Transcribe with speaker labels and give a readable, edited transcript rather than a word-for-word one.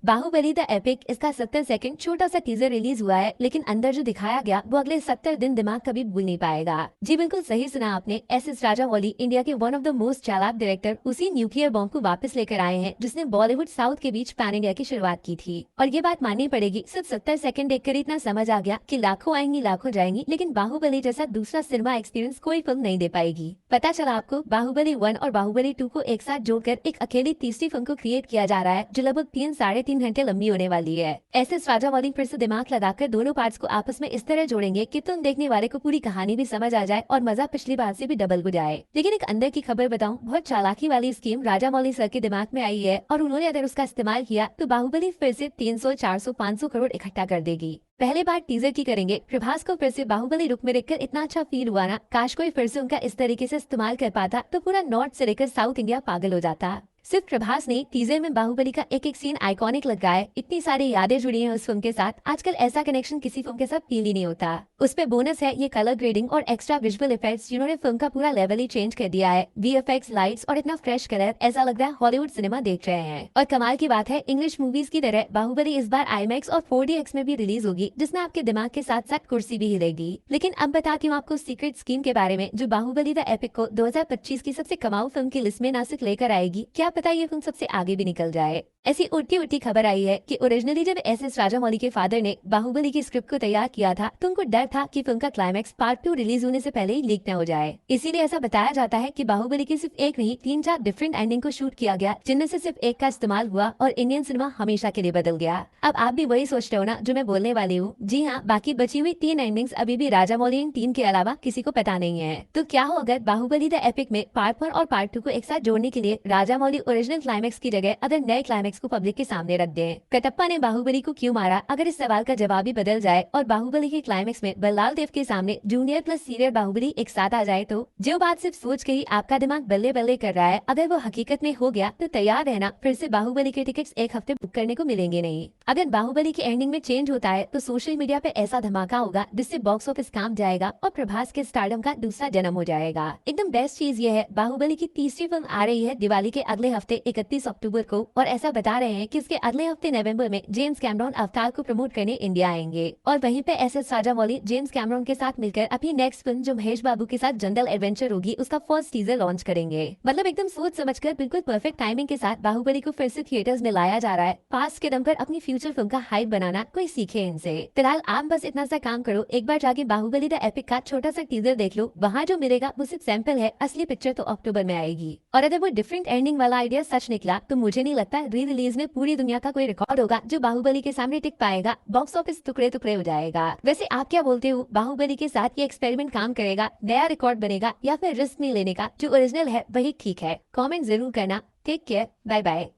Speaker 1: Baahubali the epic इसका 70 second छोटा सा टीजर रिलीज हुआ है, लेकिन अंदर जो दिखाया गया वो अगले 70 दिन दिमाग कभी भूल नहीं पाएगा। जी बिल्कुल सही सुना आपने। एस राजामौली इंडिया के वन ऑफ द मोस्ट चालाक डायरेक्टर उसी न्यूक्लियर बॉम्ब को वापस लेकर आए हैं जिसने बॉलीवुड साउथ के बीच पैन इंडिया की शुरुआत की थी। और ये बात माननी पड़ेगी, सिर्फ 70 सेकंड देखकर इतना समझ आ गया कि लाखों आएंगी लाखों जाएंगी, लेकिन बाहुबली जैसा दूसरा सिनेमा एक्सपीरियंस कोई फिल्म नहीं दे पाएगी। पता चला आपको, बाहुबली 1 और बाहुबली 2 को एक साथ जोड़कर एक अकेली तीसरी फिल्म को क्रिएट किया जा रहा है जो लगभग 3-3.5 घंटे लंबी होने वाली है। एस राजामौली फिर से दिमाग लगाकर दोनों पार्ट्स को आपस में इस तरह जोड़ेंगे कि तुम देखने वाले को पूरी कहानी भी समझ आ जाए और मजा पिछली बार से भी डबल हो जाए। लेकिन एक अंदर की खबर बताऊं, बहुत चालाकी वाली स्कीम राजामौली सर के दिमाग में आई है और उन्होंने अगर उसका इस्तेमाल किया तो बाहुबली फिर से 300, 400, 500 करोड़ इकट्ठा कर देगी। पहले बार टीजर की करेंगे। प्रभास को फिर से बाहुबली रुक में देखकर इतना अच्छा फील हुआ ना, काश कोई फिर से उनका इस तरीके से इस्तेमाल कर पाता तो पूरा नॉर्थ से लेकर साउथ इंडिया पागल हो जाता। सिर्फ प्रभास ने टीजर में बाहुबली का एक एक सीन आइकॉनिक लगा है। इतनी सारी यादें जुड़ी हैं उस फिल्म के साथ। आजकल ऐसा कनेक्शन किसी फिल्म के साथ फील ही नहीं होता। उस पे बोनस है ये कलर ग्रेडिंग और एक्स्ट्रा विजुअल इफेक्ट्स जिन्होंने फिल्म का पूरा लेवल ही चेंज कर दिया है। वीएफएक्स, लाइट्स और इतना फ्रेश कलर, ऐसा लग रहा है हॉलीवुड सिनेमा देख रहे हैं। और कमाल की बात है, इंग्लिश मूवीज की तरह बाहुबली इस बार आईमैक्स और 4DX में भी रिलीज होगी, जिसमें आपके दिमाग के साथ साथ कुर्सी भी हिलेगी। लेकिन अब बताती हूँ आपको सीक्रेट स्कीम के बारे में जो बाहुबली द एपिक को 2025 की सबसे कमाऊ फिल्म की लिस्ट में न सिर्फ लेकर आएगी, क्या पता ये फिल्म सबसे आगे भी निकल जाए। ऐसी उड़ती उड़ती खबर आई है कि ओरिजिनली जब एस राजामौली के फादर ने बाहुबली की स्क्रिप्ट को तैयार किया था तो उनको डर था कि फिल्म का क्लाइमैक्स पार्ट 2 रिलीज होने से पहले ही लीक न हो जाए। इसीलिए ऐसा बताया जाता है कि बाहुबली की सिर्फ एक नहीं 3-4 डिफरेंट एंडिंग को शूट किया गया, जिनमें से सिर्फ एक का इस्तेमाल हुआ और इंडियन सिनेमा हमेशा के लिए बदल गया। अब आप भी वही सोच रहे हो ना जो मैं बोलने वाली हूँ। जी हाँ, बाकी बची हुई 3 एंडिंग्स अभी भी राजामौली इन 3 के अलावा किसी को पता नहीं है। तो क्या हो अगर बाहुबली द एपिक में पार्ट 1 और पार्ट 2 को एक साथ जोड़ने के लिए राजामौली ओरिजिनल क्लाइमैक्स की जगह अगर नए क्लाइमैक्स को पब्लिक के सामने रख दें। कटप्पा ने बाहुबली को क्यों मारा, अगर इस सवाल का जवाब ही बदल जाए और बाहुबली के क्लाइमैक्स में बल्लाल देव के सामने जूनियर प्लस सीनियर बाहुबली एक साथ आ जाए तो जो बात सिर्फ सोच के ही आपका दिमाग बल्ले बल्ले कर रहा है, अगर वो हकीकत में हो गया तो तैयार रहना, फिर से बाहुबली के टिकट्स एक हफ्ते बुक करने को मिलेंगे नहीं। अगर बाहुबली की एंडिंग में चेंज होता है तो सोशल मीडिया पे ऐसा धमाका होगा जिससे बॉक्स ऑफिस काम जाएगा और प्रभास के स्टारडम का दूसरा जन्म हो जाएगा। एकदम बेस्ट चीज ये है, बाहुबली की तीसरी फिल्म आ रही है दिवाली के अगले हफ्ते 31 अक्टूबर को, और ऐसा बता रहे हैं कि इसके अगले हफ्ते नवंबर में जेम्स कैमरॉन अवतार को प्रमोट करने इंडिया आएंगे। और वहीं पे एस राजामौली जेम्स कैमरॉन के साथ मिलकर अपनी नेक्स्ट फिल्म जो महेश बाबू के साथ जंगल एडवेंचर होगी उसका फर्स्ट टीजर लॉन्च करेंगे। मतलब एकदम सोच समझकर बिल्कुल परफेक्ट टाइमिंग के साथ बाहुबली को फिर से थिएटर्स में लाया जा रहा है। पास्ट के दम पर अपनी फ्यूचर फिल्म का हाइप बनाना कोई सीखे इनसे। फिलहाल आप बस इतना सा काम करो, एक बार जाके बाहुबली द एपिक का छोटा सा टीजर देख लो। वहाँ जो मिलेगा वो सिर्फ सैंपल है, असली पिक्चर तो अक्टूबर में आएगी। और अगर वो डिफरेंट एंडिंग वाला आइडिया सच निकला तो मुझे नहीं लगता री रिलीज में पूरी दुनिया का कोई रिकॉर्ड होगा जो बाहुबली के सामने टिक पाएगा। बॉक्स ऑफिस टुकड़े टुकड़े हो जाएगा। वैसे आप क्या बोलते हो, बाहुबली के साथ ये एक्सपेरिमेंट काम करेगा, नया रिकॉर्ड बनेगा, या फिर रिस्क नहीं लेने का जो ओरिजिनल है वही ठीक है? कमेंट जरूर करना। Take care, bye bye.